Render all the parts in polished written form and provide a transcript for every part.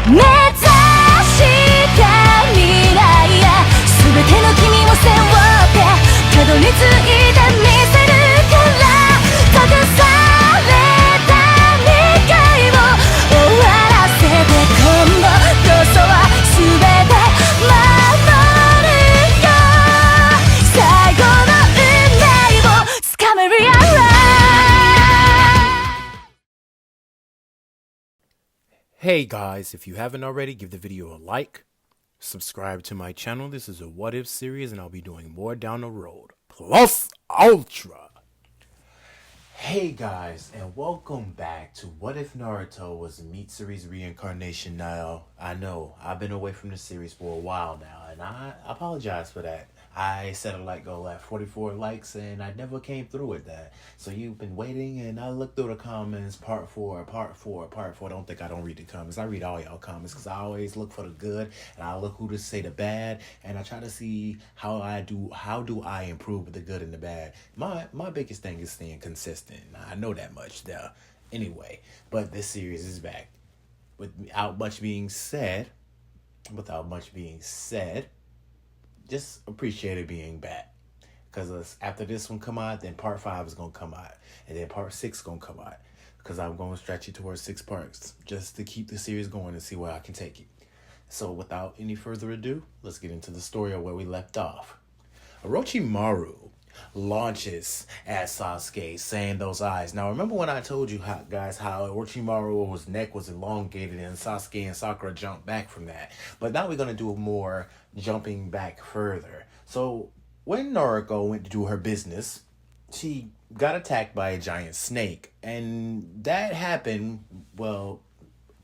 目指した未来や全ての君を背負ってたどり着いてみせるから閉ざされた未来を終わらせて今度こそは全て守るよ最後の運命をつかめるやろHey guys, if you haven't already, give the video a like, subscribe to my channel. This is a what if series and I'll be doing more down the road. Plus Ultra! Hey guys, and welcome back to What If Naruto was Mitsuri's reincarnation. Now, I know, I've been away from the series for a while now, and I apologize for that. I set a like goal at 44 likes, and I never came through with that. So you've been waiting, and I looked through the comments, part 4. Don't think I don't read the comments. I read all y'all comments, because I always look for the good, and I look who to say the bad, and I try to see how do I improve with the good and the bad. My biggest thing is staying consistent. I know that much there. Anyway, but this series is back. Without much being said, just appreciate it being back. Because after this one come out, then part 5 is going to come out. And then part 6 is going to come out. Because I'm going to stretch it towards 6 parts. Just to keep the series going and see where I can take it. So without any further ado, let's get into the story of where we left off. Orochimaru launches at Sasuke, saying those eyes. Now remember when I told you how Orochimaru's neck was elongated and Sasuke and Sakura jumped back from that. But now we're going to do more jumping back further. So when Naruto went to do her business, she got attacked by a giant snake. And that happened, well,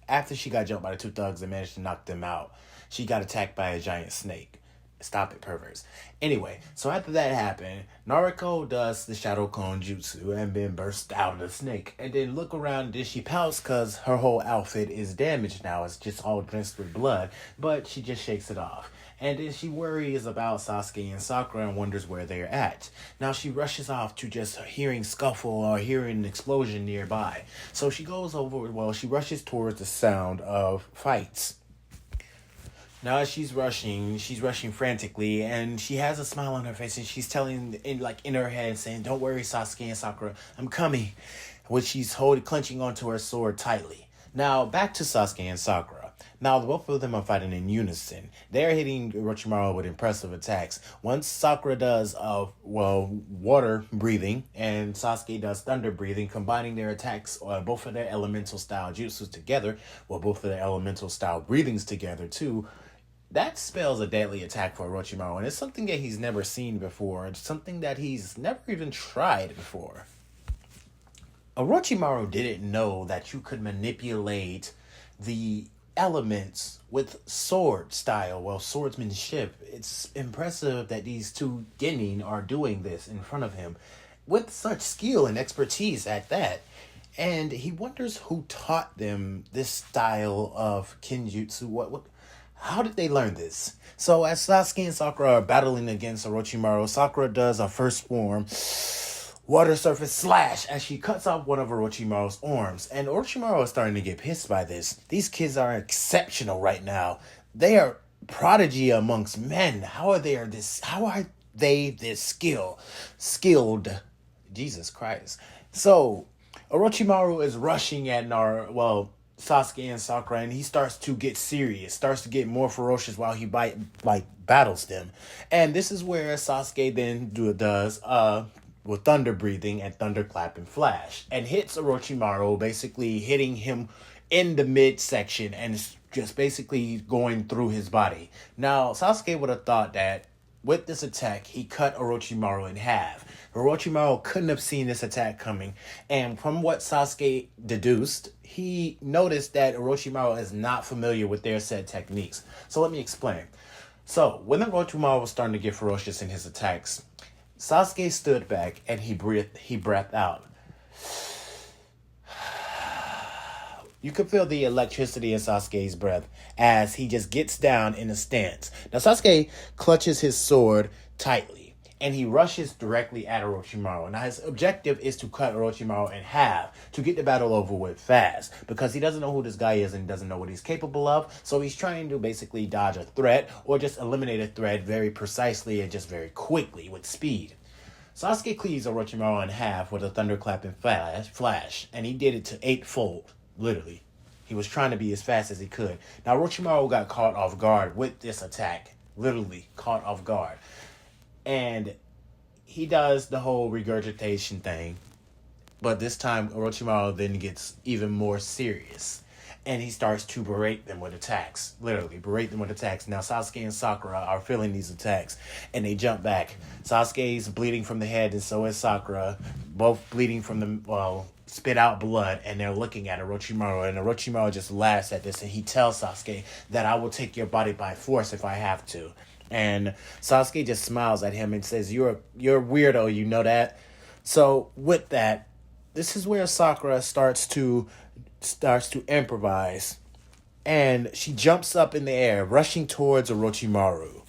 after she got jumped by the 2 thugs and managed to knock them out. She got attacked by a giant snake. Stop it, perverts. Anyway, so after that happened, Naruto does the Shadow Clone Jutsu and then bursts out of the snake. And then look around, and then she pouts because her whole outfit is damaged now. It's just all drenched with blood. But she just shakes it off. And then she worries about Sasuke and Sakura and wonders where they're at. Now she rushes off to just hearing scuffle or hearing an explosion nearby. So she goes over, she rushes towards the sound of fights. Now as she's rushing frantically, and she has a smile on her face, and she's telling, in her head, saying, "Don't worry, Sasuke and Sakura, I'm coming," which she's clenching onto her sword tightly. Now, back to Sasuke and Sakura. Now, both of them are fighting in unison. They're hitting Orochimaru with impressive attacks. Once Sakura does, water breathing, and Sasuke does thunder breathing, combining their attacks, both of their elemental style jutsus together, both of their elemental style breathings together, too. That spells a deadly attack for Orochimaru, and it's something that he's never seen before. It's something that he's never even tried before. Orochimaru didn't know that you could manipulate the elements with sword style, swordsmanship. It's impressive that these 2 genin are doing this in front of him with such skill and expertise at that. And he wonders who taught them this style of kenjutsu. How did they learn this? So as Sasuke and Sakura are battling against Orochimaru, Sakura does a first form water surface slash as she cuts off one of Orochimaru's arms. And Orochimaru is starting to get pissed by this. These kids are exceptional right now. They are prodigy amongst men. How are they this skilled? Jesus Christ. So Orochimaru is rushing at Sasuke and Sakura, and he starts to get serious, starts to get more ferocious while he battles them. And this is where Sasuke then does with thunder breathing and thunderclap and flash, and hits Orochimaru, basically hitting him in the midsection and just basically going through his body. Now, Sasuke would have thought that with this attack, he cut Orochimaru in half. Orochimaru couldn't have seen this attack coming, and from what Sasuke deduced, he noticed that Orochimaru is not familiar with their said techniques. So let me explain. So, when Orochimaru was starting to get ferocious in his attacks, Sasuke stood back and he breathed out. You could feel the electricity in Sasuke's breath as he just gets down in a stance. Now, Sasuke clutches his sword tightly, and he rushes directly at Orochimaru. Now his objective is to cut Orochimaru in half to get the battle over with fast, because he doesn't know who this guy is and doesn't know what he's capable of, so he's trying to basically dodge a threat or just eliminate a threat very precisely and just very quickly with speed. Sasuke cleaves Orochimaru in half with a thunderclap and flash, and he did it to 8-fold, literally. He was trying to be as fast as he could. Now Orochimaru got caught off guard with this attack, literally caught off guard. And he does the whole regurgitation thing, but this time Orochimaru then gets even more serious. And he starts to berate them with attacks. Literally, berate them with attacks. Now, Sasuke and Sakura are feeling these attacks, and they jump back. Sasuke's bleeding from the head, and so is Sakura. Both bleeding from the, spit out blood, and they're looking at Orochimaru, and Orochimaru just laughs at this, and he tells Sasuke that I will take your body by force if I have to. And Sasuke just smiles at him and says, you're a weirdo, you know that? So, with that, this is where Sakura starts to improvise, and she jumps up in the air, rushing towards Orochimaru.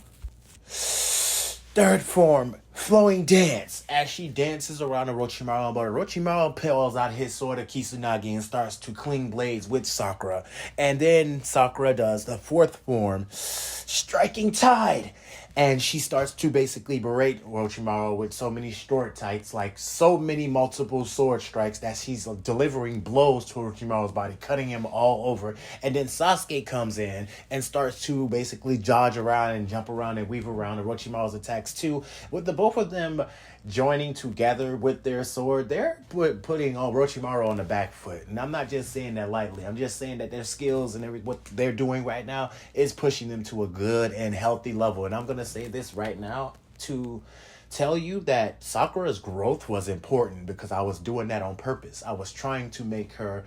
Third form, flowing dance, as she dances around Orochimaru, but Orochimaru pulls out his sword of Kisunagi and starts to cling blades with Sakura. And then Sakura does the fourth form, striking tide. And she starts to basically berate Orochimaru with so many short tights, like so many multiple sword strikes that she's delivering blows to Orochimaru's body, cutting him all over. And then Sasuke comes in and starts to basically dodge around and jump around and weave around Orochimaru's attacks too. With the both of them joining together with their sword, they're putting Orochimaru on the back foot. And I'm not just saying that lightly. I'm just saying that their skills and what they're doing right now is pushing them to a good and healthy level. And I'm going to say this right now to tell you that Sakura's growth was important, because I was doing that on purpose. I was trying to make her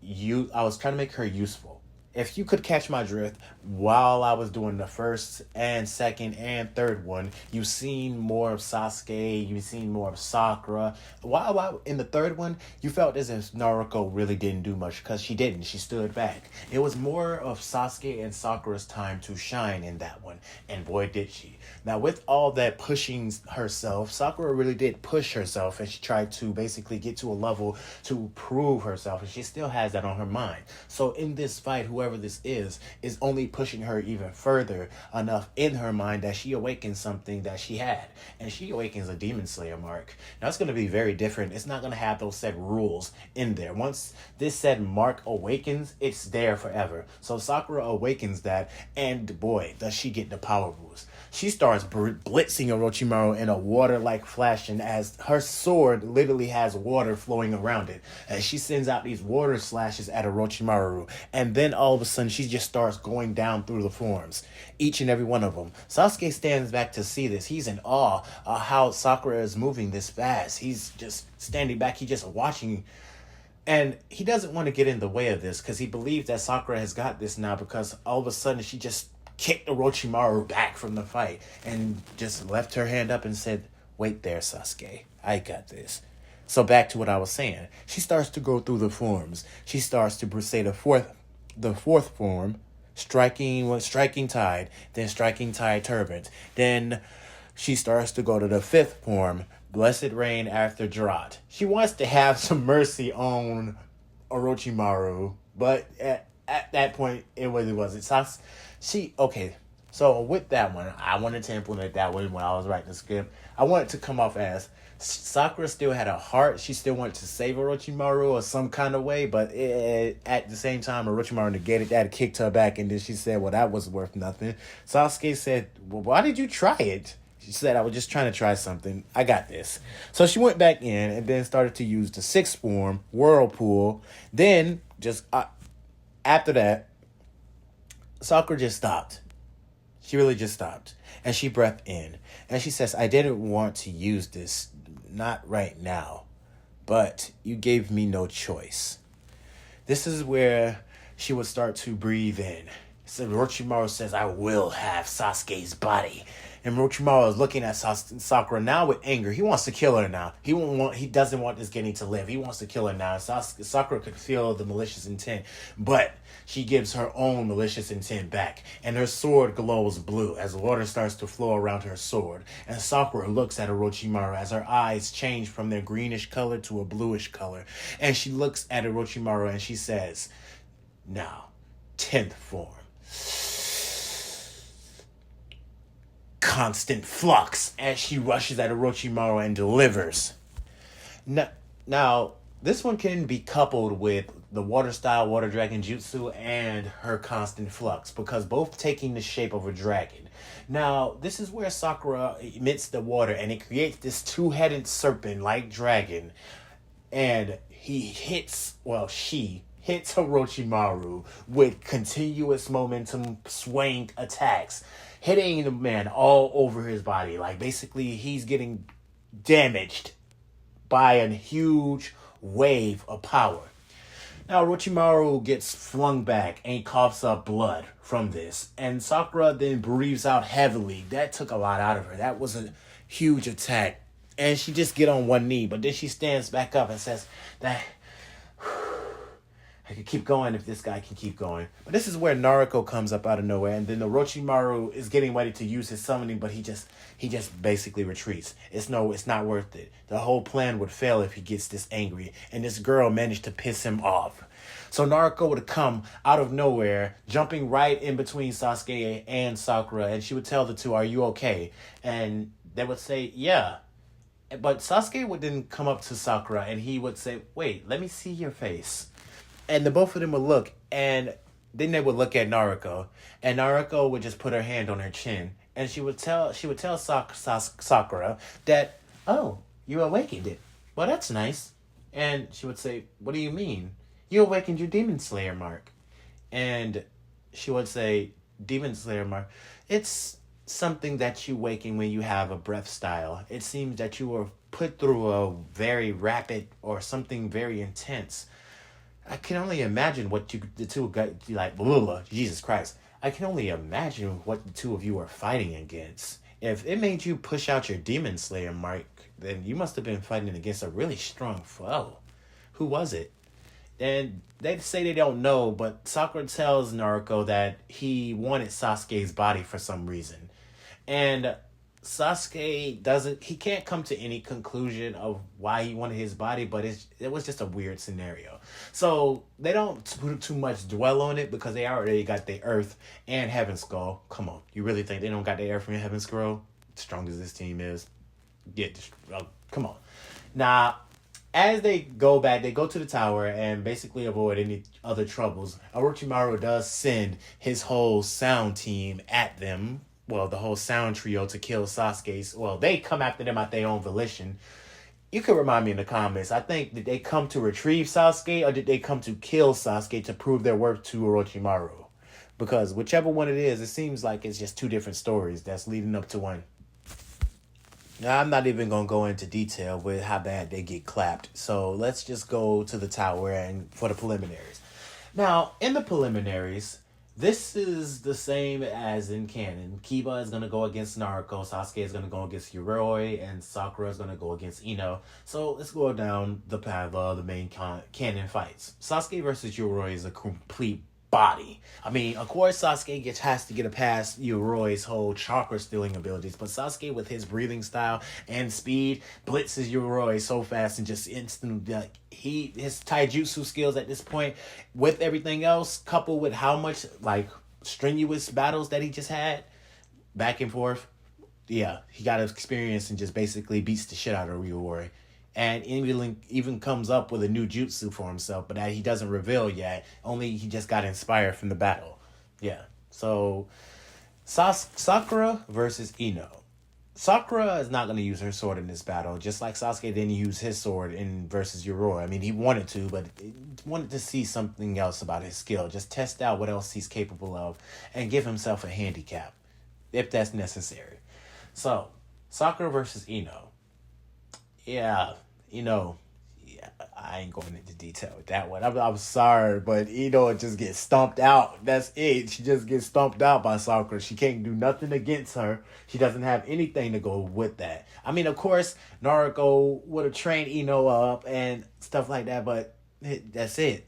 useful. If you could catch my drift, while I was doing the first and second and third one, you've seen more of Sasuke, you've seen more of Sakura. While in the third one, you felt as if Naruto really didn't do much, because she didn't. She stood back. It was more of Sasuke and Sakura's time to shine in that one, and boy did she. Now, with all that pushing herself, Sakura really did push herself, and she tried to basically get to a level to prove herself, and she still has that on her mind. So in this fight, whoever this is only pushing her even further enough in her mind that she awakens something that she had, and she awakens a Demon Slayer mark. Now it's going to be very different. It's not going to have those set rules in there. Once this said mark awakens, it's there forever. So Sakura awakens that, and boy, does she get the power boost. She starts blitzing Orochimaru in a water-like fashion, as her sword literally has water flowing around it. And she sends out these water slashes at Orochimaru. And then all of a sudden, she just starts going down through the forms. Each and every one of them. Sasuke stands back to see this. He's in awe of how Sakura is moving this fast. He's just standing back. He's just watching. And he doesn't want to get in the way of this, because he believes that Sakura has got this now, because all of a sudden she just kicked Orochimaru back from the fight and just left her hand up and said, "Wait there, Sasuke. I got this." So back to what I was saying. She starts to go through the forms. She starts to say the fourth form, striking tide, then striking tide turbulent. Then she starts to go to the fifth form, blessed rain after drought. She wants to have some mercy on Orochimaru, but at that point, it really wasn't. So with that one, I wanted to implement that one when I was writing the script. I wanted to come off as Sakura still had a heart. She still wanted to save Orochimaru or some kind of way, but at the same time, Orochimaru negated that, kicked her back, and then she said, well, that was worth nothing. Sasuke said, well, why did you try it? She said, I was just trying to try something. I got this. So she went back in and then started to use the sixth form, Whirlpool. Then, after that, Sakura just stopped. She really just stopped. And she breathed in. And she says, I didn't want to use this, not right now. But you gave me no choice. This is where she would start to breathe in. So Orochimaru says, I will have Sasuke's body. And Orochimaru is looking at Sakura now with anger. He wants to kill her now. He doesn't want this Genin to live. He wants to kill her now. Sakura could feel the malicious intent, but she gives her own malicious intent back, and her sword glows blue as water starts to flow around her sword. And Sakura looks at Orochimaru as her eyes change from their greenish color to a bluish color. And she looks at Orochimaru and she says, "Now, 10th form. Constant flux," as she rushes at Orochimaru and delivers. Now, this one can be coupled with the water style water dragon jutsu and her constant flux, because both taking the shape of a dragon. Now, this is where Sakura emits the water and it creates this two-headed serpent-like dragon. And she hits Orochimaru with continuous momentum swing attacks, hitting the man all over his body. Like, basically, he's getting damaged by a huge wave of power. Now, Orochimaru gets flung back and coughs up blood from this. And Sakura then breathes out heavily. That took a lot out of her. That was a huge attack. And she just get on one knee. But then she stands back up and says that I could keep going if this guy can keep going. But this is where Naruto comes up out of nowhere. And then Orochimaru is getting ready to use his summoning, but he just basically retreats. It's not worth it. The whole plan would fail if he gets this angry. And this girl managed to piss him off. So Naruto would come out of nowhere, jumping right in between Sasuke and Sakura. And she would tell the two, "Are you okay?" And they would say, "Yeah." But Sasuke would then come up to Sakura and he would say, "Wait, let me see your face." And the both of them would look, and then they would look at Naruto, and Naruto would just put her hand on her chin, and she would tell Sakura that, "Oh, you awakened it. Well, that's nice." And she would say, "What do you mean?" "You awakened your Demon Slayer mark." And she would say, "Demon Slayer mark, it's something that you awaken when you have a breath style. It seems that you were put through a very rapid or something very intense. I can only imagine what the two got, like, blah, blah, blah, Jesus Christ. I can only imagine what the two of you are fighting against. If it made you push out your Demon Slayer mark, then you must have been fighting against a really strong foe. Who was it?" And they say they don't know, but Sakura tells Naruto that he wanted Sasuke's body for some reason. And Sasuke he can't come to any conclusion of why he wanted his body, but it was just a weird scenario. So they don't too much dwell on it because they already got the Earth and Heaven Skull. Come on, you really think they don't got the Earth and Heaven Skull? Strong as this team is, come on. Now, as they go back, they go to the tower and basically avoid any other troubles. Orochimaru does send his whole sound team at them. Well, the whole sound trio to kill Sasuke's. Well, they come after them at their own volition. You can remind me in the comments. I think, did they come to retrieve Sasuke or did they come to kill Sasuke to prove their worth to Orochimaru? Because whichever one it is, it seems like it's just two different stories that's leading up to one. Now, I'm not even going to go into detail with how bad they get clapped. So let's just go to the tower and for the preliminaries. Now, in the preliminaries, this is the same as in canon. Kiba is going to go against Naruto, Sasuke is going to go against Yoroi, and Sakura is going to go against Ino. So let's go down the path of the main canon fights. Sasuke versus Yoroi is a complete body. I mean, of course, Sasuke has to get past Yoroi's whole chakra stealing abilities, but Sasuke, with his breathing style and speed, blitzes Yoroi so fast and just instantly, like, his taijutsu skills at this point, with everything else, coupled with how much, like, strenuous battles that he just had, back and forth, yeah, he got experience and just basically beats the shit out of Yoroi. And even comes up with a new jutsu for himself, but that he doesn't reveal yet. Only he just got inspired from the battle. Yeah. So, Sakura versus Ino. Sakura is not going to use her sword in this battle, just like Sasuke didn't use his sword in versus Yoroi. I mean, he wanted to, but he wanted to see something else about his skill. Just test out what else he's capable of and give himself a handicap, if that's necessary. So, Sakura versus Ino. Yeah, I ain't going into detail with that one. I'm sorry, but Ino just gets stomped out. That's it. She just gets stomped out by Sakura. She can't do nothing against her. She doesn't have anything to go with that. I mean, of course, Naruto would have trained Ino up and stuff like that, but that's it.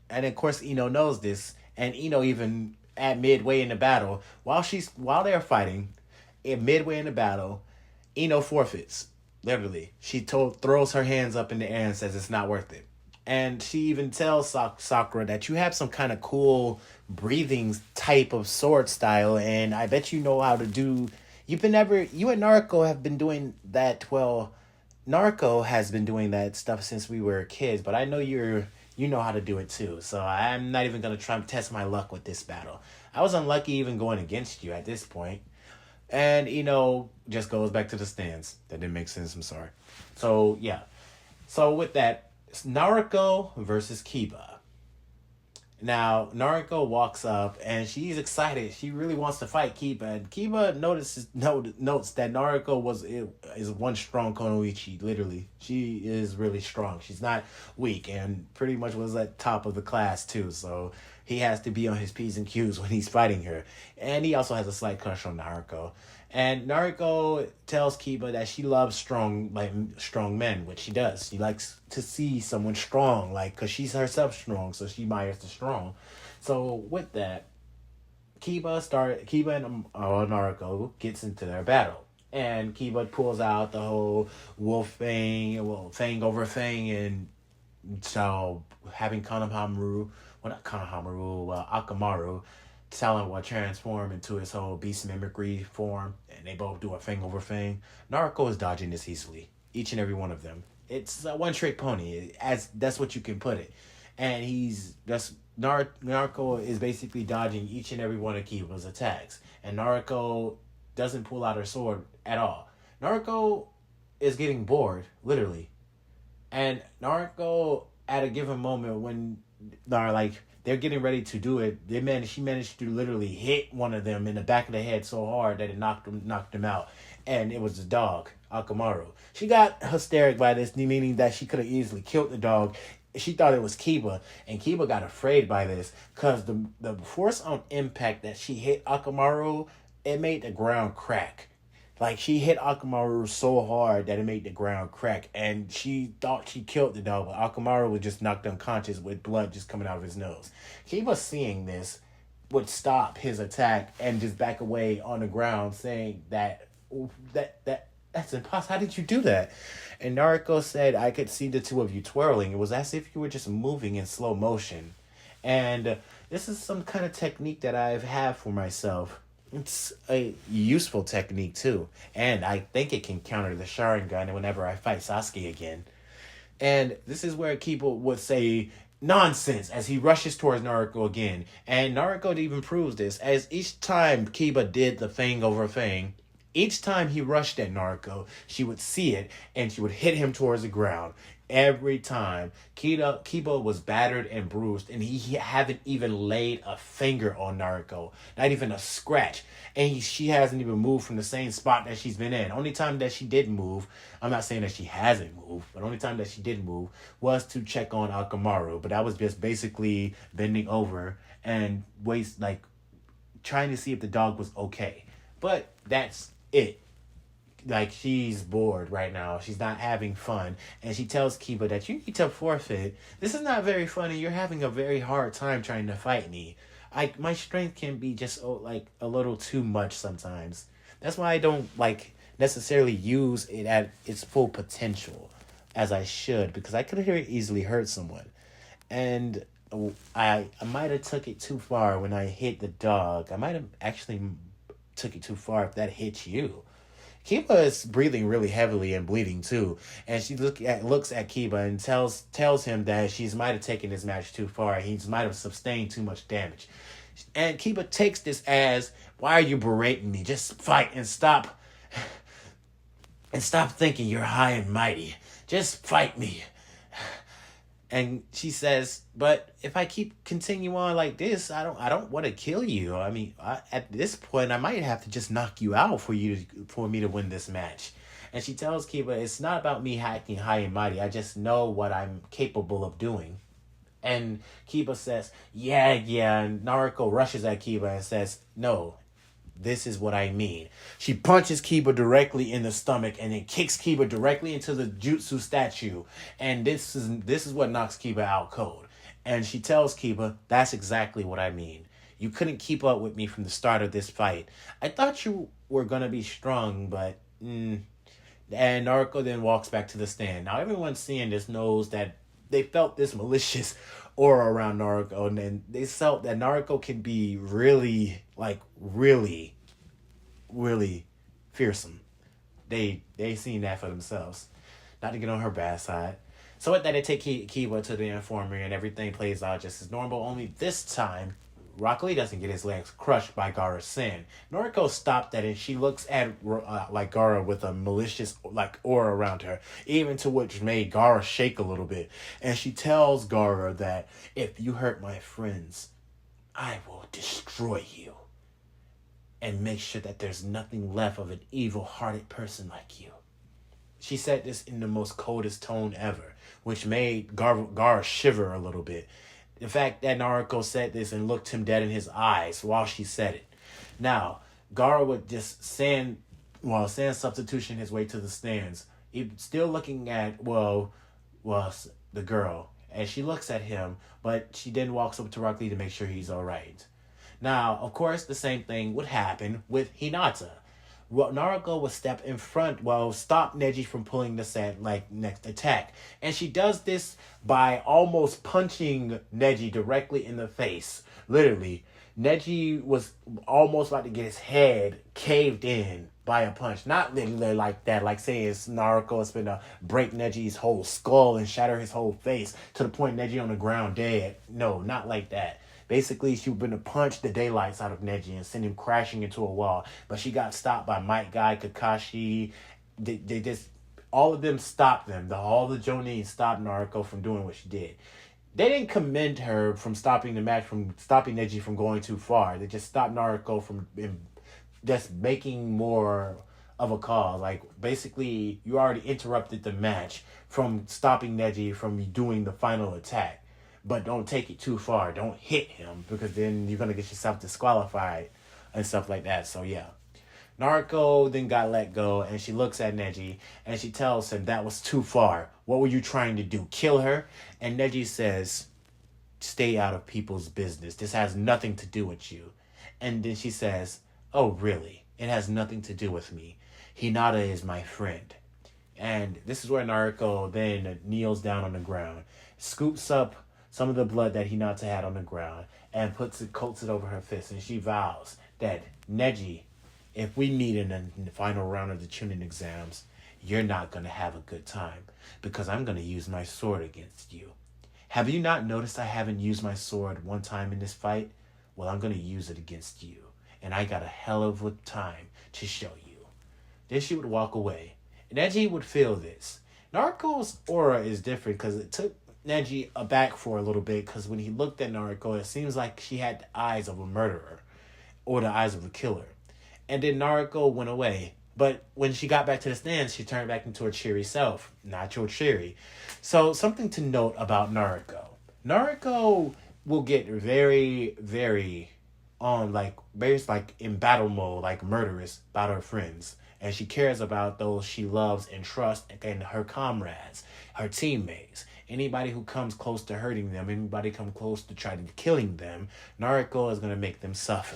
And of course, Ino knows this, and Ino even at midway in the battle, while they're fighting, midway in the battle, Ino forfeits. Literally, she throws her hands up in the air and says it's not worth it. And she even tells Sakura that you have some kind of cool breathing type of sword style, and I bet you know how to do. You and Naruto have been doing that. Well, Naruto has been doing that stuff since we were kids, but I know you know how to do it too. So I'm not even gonna try and test my luck with this battle. I was unlucky even going against you at this point. And, just goes back to the stands. That didn't make sense. I'm sorry. So, yeah. So, with that, it's Naruto versus Kiba. Now, Naruto walks up, and she's excited. She really wants to fight Kiba. And Kiba notes that Naruto is one strong Konoichi, literally. She is really strong. She's not weak, and pretty much was at top of the class, too. So, he has to be on his P's and Q's when he's fighting her. And he also has a slight crush on Naruto. And Naruto tells Kiba that she loves strong men, which she does. She likes to see someone strong, because she's herself strong, so she admires the strong. So with that, Kiba and Naruto gets into their battle. And Kiba pulls out the whole wolf fang over fang, and so having Akamaru telling what transform into his whole beast mimicry form, and they both do a fang over fang. Naruto is dodging this easily, each and every one of them. It's a one trick pony, as that's what you can put it. And Naruto is basically dodging each and every one of Kiba's attacks, and Naruto doesn't pull out her sword at all. Naruto is getting bored, literally, and Naruto at a given moment when they're getting ready to do it, she managed to literally hit one of them in the back of the head so hard that it knocked him out. And it was the dog, Akamaru. She got hysteric by this, meaning that she could have easily killed the dog. She thought it was Kiba, and Kiba got afraid by this because the force on impact that she hit Akamaru, it made the ground crack. She hit Akamaru so hard that it made the ground crack, and she thought she killed the dog, but Akamaru was just knocked unconscious with blood just coming out of his nose. Kiba, seeing this, would stop his attack and just back away on the ground, saying that's impossible. How did you do that? And Naruto said, I could see the two of you twirling. It was as if you were just moving in slow motion. And this is some kind of technique that I've had for myself. It's a useful technique too, and I think it can counter the Sharingan whenever I fight Sasuke again. And this is where Kiba would say nonsense as he rushes towards Naruto again, and Naruto even proves this, as each time Kiba did the thing over thing, each time he rushed at Naruto, she would see it, and she would hit him towards the ground. Every time. Kiba was battered and bruised, and he haven't even laid a finger on Naruto. Not even a scratch. And she hasn't even moved from the same spot that she's been in. Only time that she did move, I'm not saying that she hasn't moved, but only time that she did move was to check on Akamaru. But that was just basically bending over and trying to see if the dog was okay. But that's it. She's bored right now. She's not having fun. And she tells Kiba that you need to forfeit. This is not very funny. You're having a very hard time trying to fight me. My strength can be just a little too much sometimes. That's why I don't necessarily use it at its full potential as I should, because I could easily hurt someone. And I might have took it too far when I hit the dog. I might have actually took it too far if that hit you. Kiba is breathing really heavily and bleeding too, and she looks at Kiba and tells him that she might have taken this match too far. He might have sustained too much damage, and Kiba takes this as, "Why are you berating me? Just fight and stop thinking you're high and mighty. Just fight me." And she says, "But if I keep continue on like this, I don't want to kill you. At this point, I might have to just knock you out for me to win this match." And she tells Kiba, it's not about me acting high and mighty. I just know what I'm capable of doing. And Kiba says, yeah, yeah. And Naruto rushes at Kiba and says, no, this is what I mean. She punches Kiba directly in the stomach and then kicks Kiba directly into the jutsu statue. And this is what knocks Kiba out cold. And she tells Kiba, that's exactly what I mean. You couldn't keep up with me from the start of this fight. I thought you were going to be strong, but... And Naruto then walks back to the stand. Now, everyone seeing this knows that they felt this malicious aura around Naruto, and then they felt that Naruto can be really, really fearsome. They seen that for themselves. Not to get on her bad side. So with that, they take Kiba to the infirmary, and everything plays out just as normal. Only this time, Rock Lee doesn't get his legs crushed by Gaara's sin. Noriko stopped that, and she looks at Gaara with a malicious aura around her, even to which made Gaara shake a little bit. And she tells Gaara that if you hurt my friends, I will destroy you and make sure that there's nothing left of an evil-hearted person like you. She said this in the most coldest tone ever, which made Gaara shiver a little bit. The fact that Naruto said this and looked him dead in his eyes while she said it. Now, Gaara would just send substitution his way to the stands. He's still looking at, the girl. And she looks at him, but she then walks up to Rock Lee to make sure he's all right. Now, of course, the same thing would happen with Hinata. Naruto would step in front, stop Neji from pulling the next attack. And she does this by almost punching Neji directly in the face. Literally, Neji was almost about to get his head caved in by a punch. Not literally like that, like saying Naruto is going to break Neji's whole skull and shatter his whole face to the point Neji on the ground dead. No, not like that. Basically, she was going to punch the daylights out of Neji and send him crashing into a wall. But she got stopped by Might Guy, Kakashi. They just, all of them stopped them. All the Jonin stopped Naruto from doing what she did. They didn't commend her from stopping the match, from stopping Neji from going too far. They just stopped Naruto from just making more of a cause. Like, basically, you already interrupted the match from stopping Neji from doing the final attack. But don't take it too far. Don't hit him, because then you're going to get yourself disqualified and stuff like that. So, yeah. Naruto then got let go, and she looks at Neji, and she tells him that was too far. What were you trying to do? Kill her? And Neji says, stay out of people's business. This has nothing to do with you. And then she says, oh, really? It has nothing to do with me. Hinata is my friend. And this is where Naruto then kneels down on the ground, scoops up some of the blood that Hinata had on the ground, and coats it over her fist, and she vows that, Neji, if we meet in the final round of the Chunin exams, you're not going to have a good time, because I'm going to use my sword against you. Have you not noticed I haven't used my sword one time in this fight? Well, I'm going to use it against you, and I got a hell of a time to show you. Then she would walk away, and Neji would feel this. Naruto's aura is different, because it took Neji aback for a little bit, because when he looked at Naruto, it seems like she had the eyes of a murderer or the eyes of a killer. And then Naruto went away. But when she got back to the stands, she turned back into her cheery self. Nacho cheery. So something to note about Naruto. Naruto will get very, very in battle mode, like murderous about her friends. And she cares about those she loves and trusts, and her comrades, her teammates. Anybody who comes close to hurting them, anybody come close to trying to killing them, Naruto is going to make them suffer.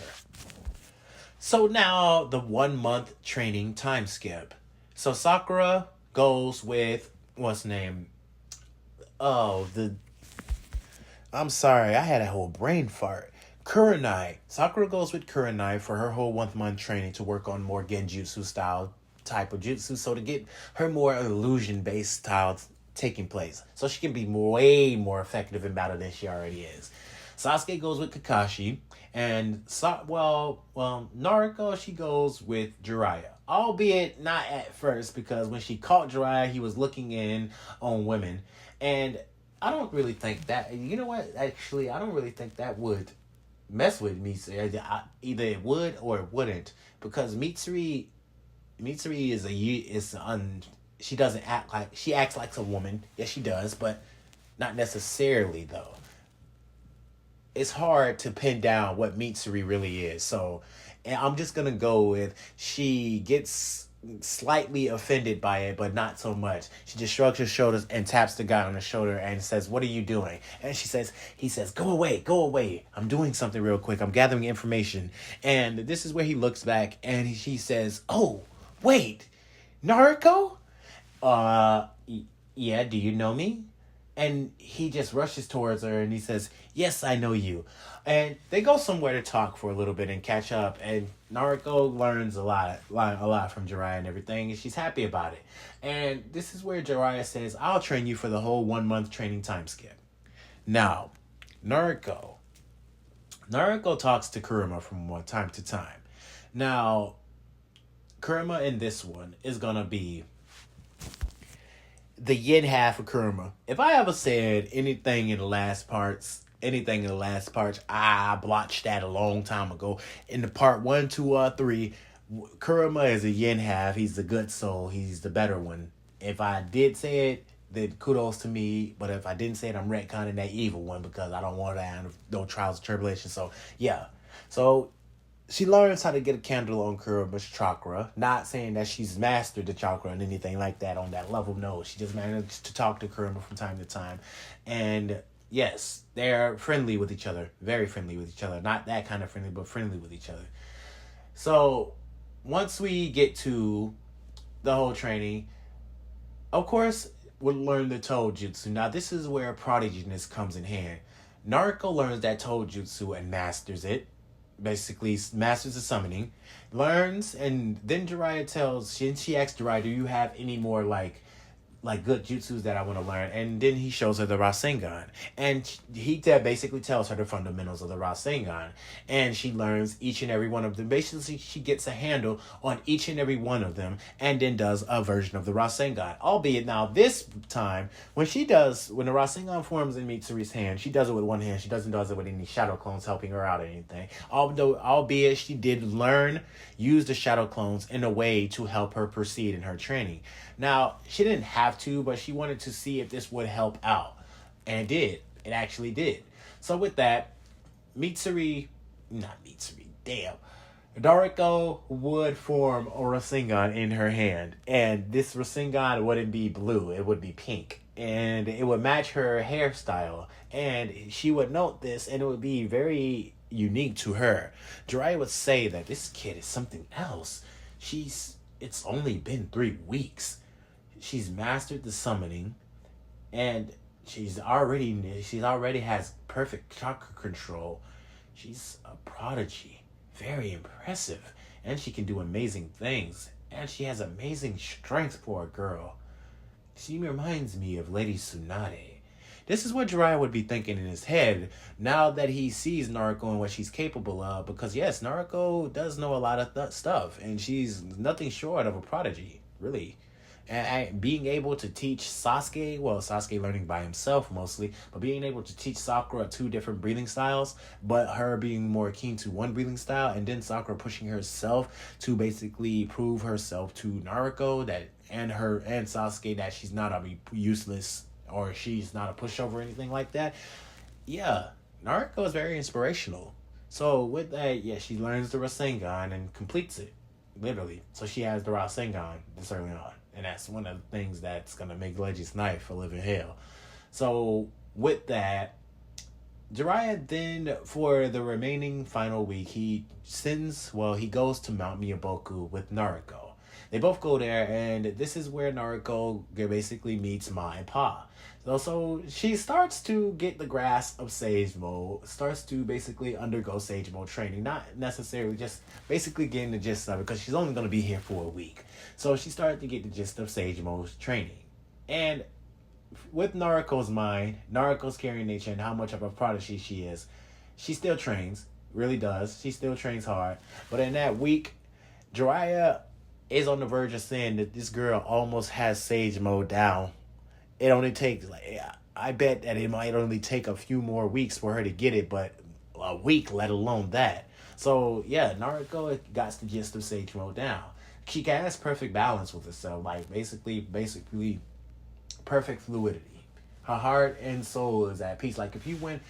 So now, the 1 month training time skip. So Sakura goes with, I'm sorry, I had a whole brain fart. Kurenai. Sakura goes with Kurenai for her whole 1 month training to work on more genjutsu style type of jutsu. So to get her more illusion-based style taking place, so she can be way more effective in battle than she already is. Sasuke goes with Kakashi, and Naruto, she goes with Jiraiya. Albeit not at first, because when she caught Jiraiya, he was looking in on women, and I don't really think that, you know what, actually, I don't really think that would mess with me. Either it would or it wouldn't, because Mitsuri Mitsuri she doesn't act like, she acts like a woman. Yes, she does, but not necessarily though. It's hard to pin down what Mitsuri really is. So, and I'm just gonna go with, she gets slightly offended by it, but not so much. She just shrugs her shoulders and taps the guy on the shoulder and says, "What are you doing?" And he says, "Go away, go away. I'm doing something real quick. I'm gathering information." And this is where he looks back and she says, "Oh, wait, Naruto? Yeah, do you know me?" And he just rushes towards her and he says, "Yes, I know you." And they go somewhere to talk for a little bit and catch up. And Naruto learns a lot from Jiraiya and everything. And she's happy about it. And this is where Jiraiya says, "I'll train you for the whole 1 month training time skip." Now, Naruto talks to Kurama from time to time. Now, Kurama in this one is going to be the yin half of Kurama. If I ever said anything in the last parts, I blotched that a long time ago. In the part 1, 2, or 3, Kurama is a yin half. He's the good soul. He's the better one. If I did say it, then kudos to me. But if I didn't say it, I'm retconning that evil one because I don't want to have no trials and tribulations. So, yeah. So, she learns how to get a candle on Kurama's chakra. Not saying that she's mastered the chakra and anything like that on that level. No, she just managed to talk to Kurama from time to time. And yes, they're friendly with each other. Very friendly with each other. Not that kind of friendly, but friendly with each other. So, once we get to the whole training, of course, we'll learn the Toe Jutsu. Now, this is where prodigyness comes in hand. Naruto learns that Toe Jutsu and masters it. Basically masters the summoning, learns, and then Jiraiya she asks Jiraiya, "Do you have any more like good jutsus that I want to learn?" And then he shows her the Rasengan, and he basically tells her the fundamentals of the Rasengan, and she learns each and every one of them. Basically, she gets a handle on each and every one of them, and then does a version of the Rasengan. Albeit now this time, when the Rasengan forms in Mitsuri's hand, she does it with one hand. She doesn't do it with any shadow clones helping her out or anything. Albeit she did use the shadow clones in a way to help her proceed in her training. Now, she didn't have to, but she wanted to see if this would help out. And it did. It actually did. So with that, Naruto would form a Rasengan in her hand. And this Rasengan wouldn't be blue, it would be pink. And it would match her hairstyle. And she would note this, and it would be very unique to her. Jiraiya would say that this kid is something else. It's only been 3 weeks. She's mastered the summoning, and she's already has perfect chakra control. She's a prodigy, very impressive, and she can do amazing things, and she has amazing strength for a girl. She reminds me of Lady Tsunade. This is what Jiraiya would be thinking in his head now that he sees Naruto and what she's capable of, because yes, Naruto does know a lot of stuff, and she's nothing short of a prodigy, really. And being able to teach Sasuke learning by himself mostly, but being able to teach Sakura 2 different breathing styles, but her being more keen to one breathing style, and then Sakura pushing herself to basically prove herself to Naruto and Sasuke that she's not useless, or she's not a pushover or anything like that. Yeah, Naruto is very inspirational. So with that, yeah, she learns the Rasengan and completes it, literally. So she has the Rasengan this early on. And that's one of the things that's going to make Legi's knife a living hell. So with that, Jiraiya then, for the remaining final week, he goes to Mount Miyaboku with Naruto. They both go there, and this is where Naruto basically meets Ma and Pa. So she starts to get the grasp of Sage Mode, starts to basically undergo Sage Mode training. Not necessarily, just basically getting the gist of it, because she's only going to be here for a week. So she started to get the gist of Sage Mode training. And with Naruto's mind, Naruto's caring nature, and how much of a prodigy she is, she still trains, really does. She still trains hard. But in that week, Jiraiya is on the verge of saying that this girl almost has Sage Mode down. It only takes, I bet that it might only take a few more weeks for her to get it, but a week, let alone that. So, yeah, Naruto got the gist of Sage Mode down. she has perfect balance with herself. Like, basically perfect fluidity. Her heart and soul is at peace. Like, if you went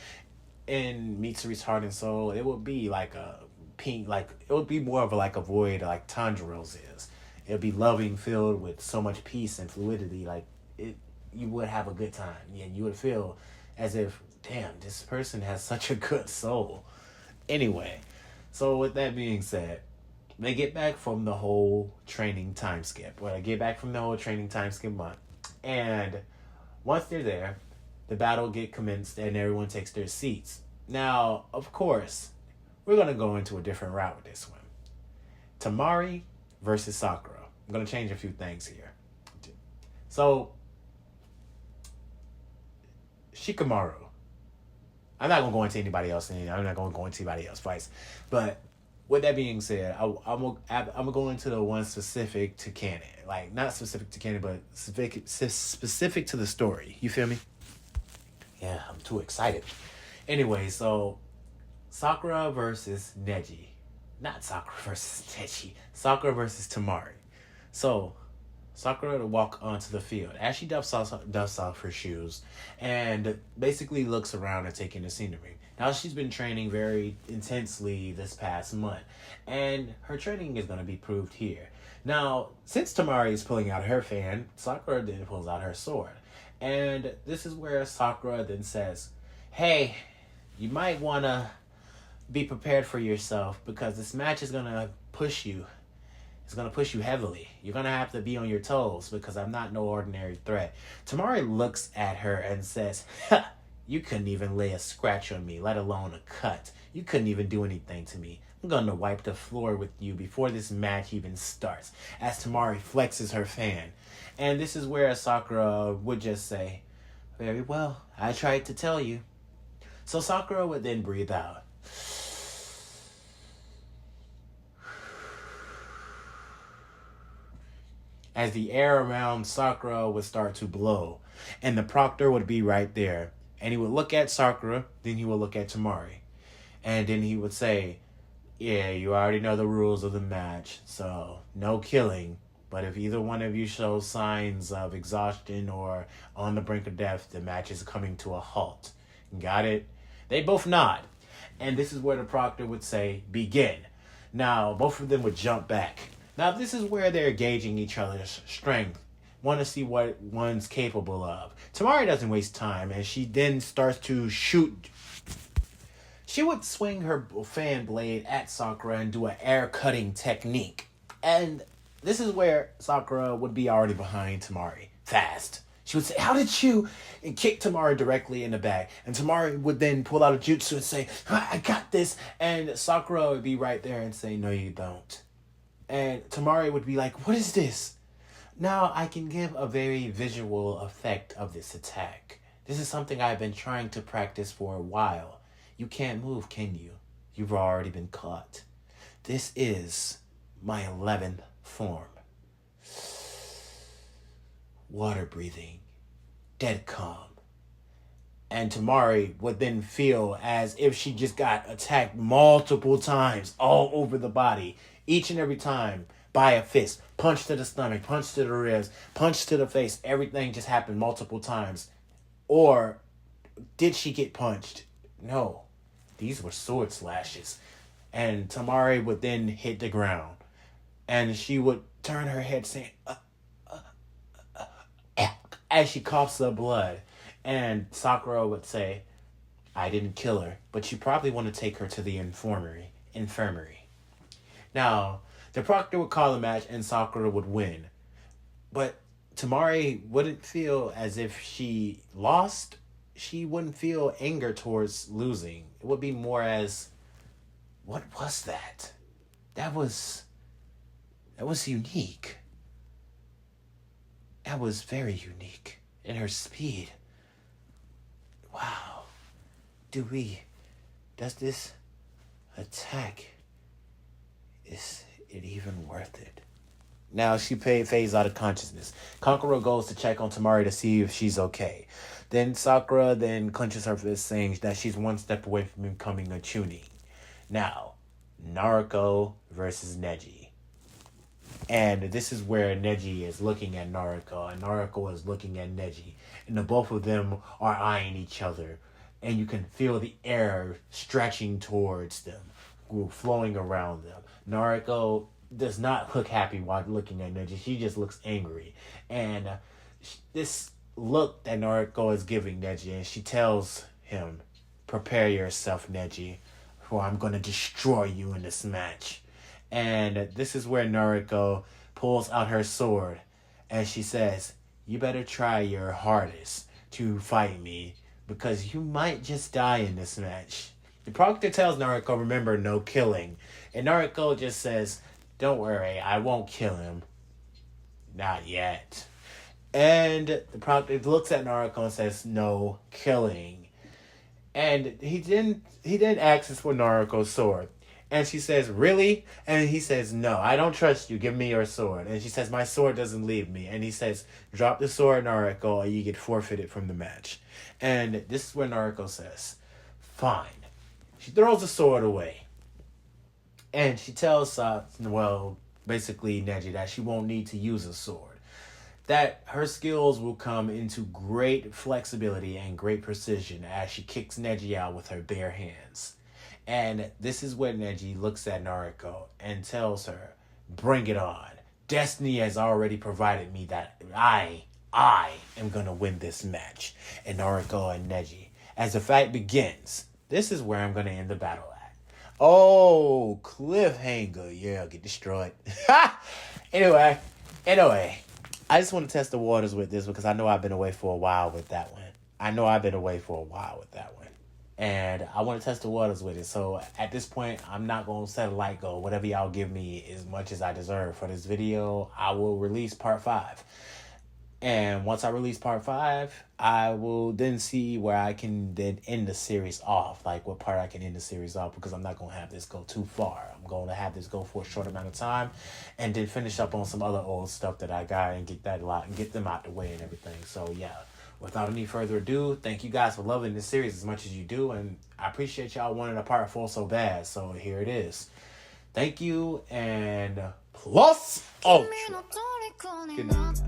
in Mitsuri's heart and soul, it would be like a pink, like, it would be more of a, like a void, like Tanjiro's is. It would be loving, filled with so much peace and fluidity. Like, you would have a good time. And you would feel as if, damn, this person has such a good soul. Anyway, so with that being said, they get back from the whole training time skip. Well, they get back from the whole training time skip month. And once they're there, the battle get commenced and everyone takes their seats. Now, of course, we're going to go into a different route with this one. Temari versus Sakura. I'm going to change a few things here. So, Shikamaru. I'm not going to go into anybody else. I'm not going to go into anybody else fights. But with that being said, I'm gonna go into the one specific to canon. Like, not specific to canon, but specific to the story. You feel me? Yeah, I'm too excited. Anyway, so Sakura versus Neji. Not Sakura versus Neji. Sakura versus Temari. So, Sakura to walk onto the field. As she dusts off her shoes and basically looks around and taking the scenery. Now, she's been training very intensely this past month, and her training is going to be proved here. Now, since Temari is pulling out her fan, Sakura then pulls out her sword. And this is where Sakura then says, hey, you might want to be prepared for yourself because this match is going to push you. It's going to push you heavily. You're going to have to be on your toes because I'm not no ordinary threat. Temari looks at her and says, ha! You couldn't even lay a scratch on me, let alone a cut. You couldn't even do anything to me. I'm going to wipe the floor with you before this match even starts. As Temari flexes her fan. And this is where Sakura would just say, very well, I tried to tell you. So Sakura would then breathe out. As the air around Sakura would start to blow. And the proctor would be right there. And he would look at Sakura, then he would look at Temari. And then he would say, yeah, you already know the rules of the match, so no killing. But if either one of you shows signs of exhaustion or on the brink of death, the match is coming to a halt. Got it? They both nod. And this is where the proctor would say, begin. Now, both of them would jump back. Now, this is where they're gauging each other's strength. Want to see what one's capable of. Temari doesn't waste time, and she then starts to shoot. She would swing her fan blade at Sakura and do an air-cutting technique. And this is where Sakura would be already behind Temari. Fast. She would say, how did you? And kick Temari directly in the back. And Temari would then pull out a jutsu and say, I got this. And Sakura would be right there and say, no, you don't. And Temari would be like, what is this? Now I can give a very visual effect of this attack. This is something I've been trying to practice for a while. You can't move, can you? You've already been caught. This is my 11th form. Water breathing. Dead calm. And Temari would then feel as if she just got attacked multiple times all over the body. Each and every time. By a fist, punch to the stomach, punch to the ribs, punch to the face. Everything just happened multiple times. Or did she get punched? No. These were sword slashes. And Temari would then hit the ground. And she would turn her head saying, as she coughs up blood. And Sakura would say, I didn't kill her, but you probably want to take her to the infirmary. Now, the proctor would call the match and Sakura would win. But Temari wouldn't feel as if she lost. She wouldn't feel anger towards losing. It would be more as, what was that? That was unique. That was very unique. In her speed. Wow. Does this attack, is it even worth it? Now she fades out of consciousness. Kankuro goes to check on Temari to see if she's okay. Then Sakura then clenches her fist, saying that she's one step away from becoming a Chunin. Now, Naruto versus Neji. And this is where Neji is looking at Naruto, and Naruto is looking at Neji. And the both of them are eyeing each other. And you can feel the air stretching towards them, flowing around them. Naruto does not look happy while looking at Neji. She just looks angry. And this look that Naruto is giving Neji, and she tells him, "Prepare yourself, Neji, for I'm going to destroy you in this match." And this is where Naruto pulls out her sword, and she says, "You better try your hardest to fight me, because you might just die in this match." The proctor tells Naruto, "Remember, no killing." And Naruto just says, "Don't worry, I won't kill him. Not yet." And the proctor looks at Naruto and says, "No killing." And he didn't ask for Naruto's sword. And she says, "Really?" And he says, "No, I don't trust you. Give me your sword." And she says, "My sword doesn't leave me." And he says, "Drop the sword, Naruto, or you get forfeited from the match." And this is where Naruto says, "Fine." She throws the sword away. And she tells, basically Neji, that she won't need to use a sword. That her skills will come into great flexibility and great precision as she kicks Neji out with her bare hands. And this is when Neji looks at Naruto and tells her, "Bring it on. Destiny has already provided me that I am going to win this match." And Naruto and Neji, as the fight begins, this is where I'm going to end the battle at. Oh, cliffhanger. Yeah, get destroyed. Anyway, I just want to test the waters with this because I know I've been away for a while with that one. And I want to test the waters with it. So at this point, I'm not going to set a light goal. Whatever y'all give me as much as I deserve for this video, I will release part 5. And once I release part 5, I will then see where I can then end the series off. Like what part I can end the series off, because I'm not going to have this go too far. I'm going to have this go for a short amount of time and then finish up on some other old stuff that I got and get that a lot and get them out the way and everything. So yeah. Without any further ado, thank you guys for loving this series as much as you do, and I appreciate y'all wanting a part 4 so bad, so here it is. Thank you, and plus ultra. Good night.